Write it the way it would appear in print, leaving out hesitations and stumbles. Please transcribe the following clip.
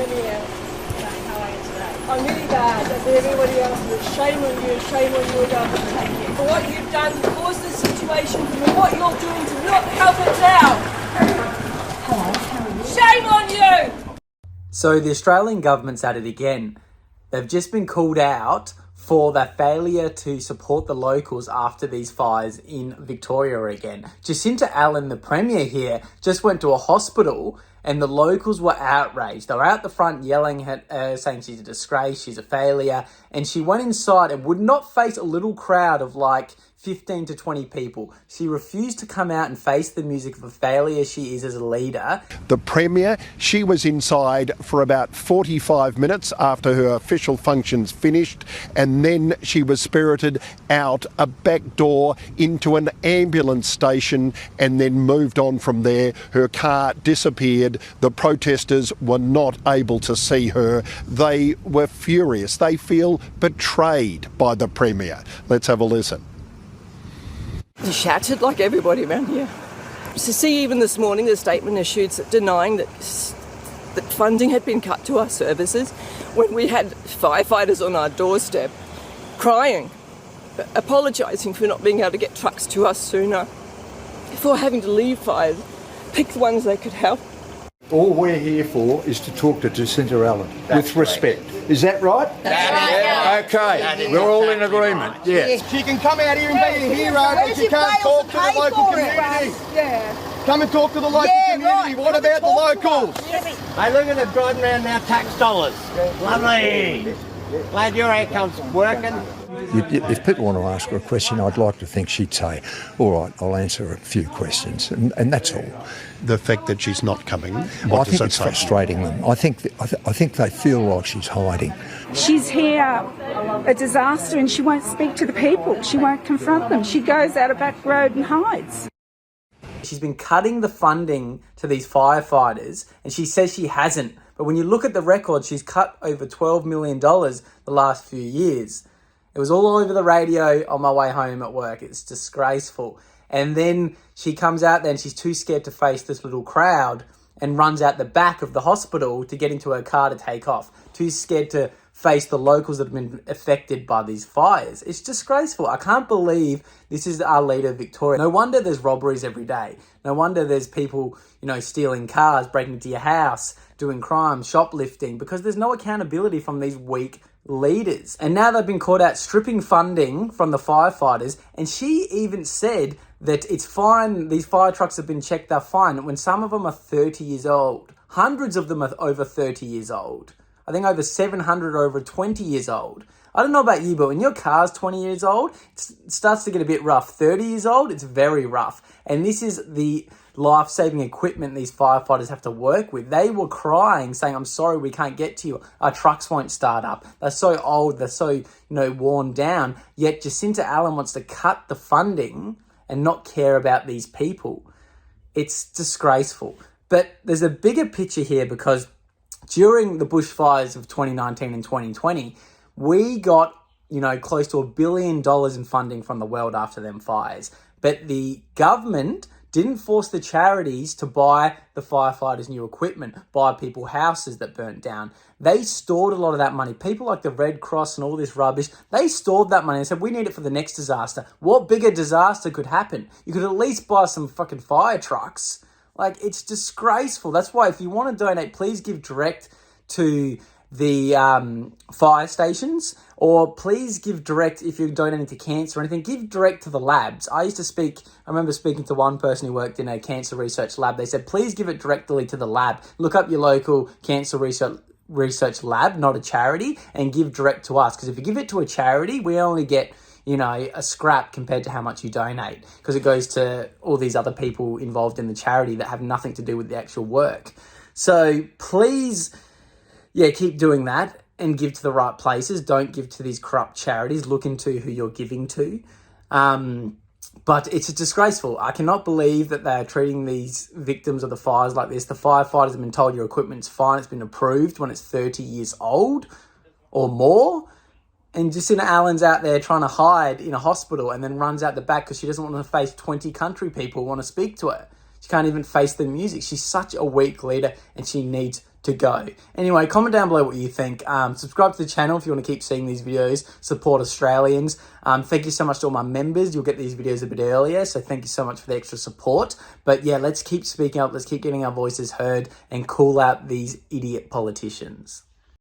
Premier, how are you today? I'm really bad, as everybody else is. Shame on you, government, for what you've done to cause this situation, for what you're doing to not help it now. Shame on you! So the Australian government's at it again. They've just been called out for their failure to support the locals after these fires in Victoria again. Jacinta Allan, the Premier here, just went to a hospital and the locals were outraged. They were out the front yelling at her, saying she's a disgrace, she's a failure. And she went inside and would not face a little crowd of like 15 to 20 people. She refused to come out and face the music of a failure she is as a leader. The Premier, she was inside for about 45 minutes after her official functions finished, and then she was spirited out a back door into an ambulance station and then moved on from there. Her car disappeared. The protesters were not able to see her. They were furious. They feel betrayed by the Premier. Let's have a listen. Shattered like everybody around here. To see even this morning the statement issued denying that funding had been cut to our services when we had firefighters on our doorstep crying, apologising for not being able to get trucks to us sooner, for having to leave fires, pick the ones they could help. All we're here for is to talk to Jacinta Allan with respect. Is that right? That's right. Okay, we're all in agreement. Yes. She can come out here and be a hero, but she can't talk to the local community. Yeah. Come and talk to the local community. Right. What about the locals? Hey, look at them driving around our tax dollars. Lovely. Glad your income's working. If people want to ask her a question, I'd like to think she'd say, all right, I'll answer a few questions, and that's all. The fact that she's not coming, I what does think that it's say? frustrating them. I think they feel like she's hiding. She's here a disaster and she won't speak to the people. She won't confront them. She goes out a back road and hides. She's been cutting the funding to these firefighters and she says she hasn't. But when you look at the record, she's cut over $12 million the last few years. It was all over the radio on my way home at work. It's disgraceful. And then she comes out there and she's too scared to face this little crowd and runs out the back of the hospital to get into her car to take off. Too scared to face the locals that have been affected by these fires. It's disgraceful. I can't believe this is our leader, Victoria. No wonder there's robberies every day. No wonder there's people, stealing cars, breaking into your house, doing crime, shoplifting, because there's no accountability from these weak leaders. And now they've been caught out stripping funding from the firefighters. And she even said that it's fine, these fire trucks have been checked, they're fine, when some of them are 30 years old. Hundreds of them are over 30 years old. I think over 700 are over 20 years old. I don't know about you, but when your car's 20 years old, it starts to get a bit rough. 30 years old, it's very rough. And this is the life-saving equipment these firefighters have to work with. They were crying, saying, I'm sorry, we can't get to you. Our trucks won't start up. They're so old, they're so, worn down. Yet Jacinta Allan wants to cut the funding and not care about these people. It's disgraceful. But there's a bigger picture here because during the bushfires of 2019 and 2020, we got, close to $1 billion in funding from the world after them fires. But the government didn't force the charities to buy the firefighters new equipment, buy people houses that burnt down. They stored a lot of that money. People like the Red Cross and all this rubbish, they stored that money and said, we need it for the next disaster. What bigger disaster could happen? You could at least buy some fucking fire trucks. It's disgraceful. That's why if you want to donate, please give direct to the fire stations, or please give direct if you're donating to cancer or anything, give direct to the labs. I remember speaking to one person who worked in a cancer research lab. They said, please give it directly to the lab. Look up your local cancer research lab, not a charity, and give direct to us. Because if you give it to a charity, we only get a scrap compared to how much you donate, because it goes to all these other people involved in the charity that have nothing to do with the actual work. So please, keep doing that and give to the right places. Don't give to these corrupt charities. Look into who you're giving to. But it's disgraceful. I cannot believe that they're treating these victims of the fires like this. The firefighters have been told your equipment's fine. It's been approved when it's 30 years old or more. And Jacinta Allan's out there trying to hide in a hospital and then runs out the back because she doesn't want to face 20 country people who want to speak to her. She can't even face the music. She's such a weak leader and she needs to go. Anyway, comment down below what you think. Subscribe to the channel if you want to keep seeing these videos. Support Australians. Thank you so much to all my members. You'll get these videos a bit earlier, so thank you so much for the extra support. But yeah, let's keep speaking up. Let's keep getting our voices heard and call out these idiot politicians.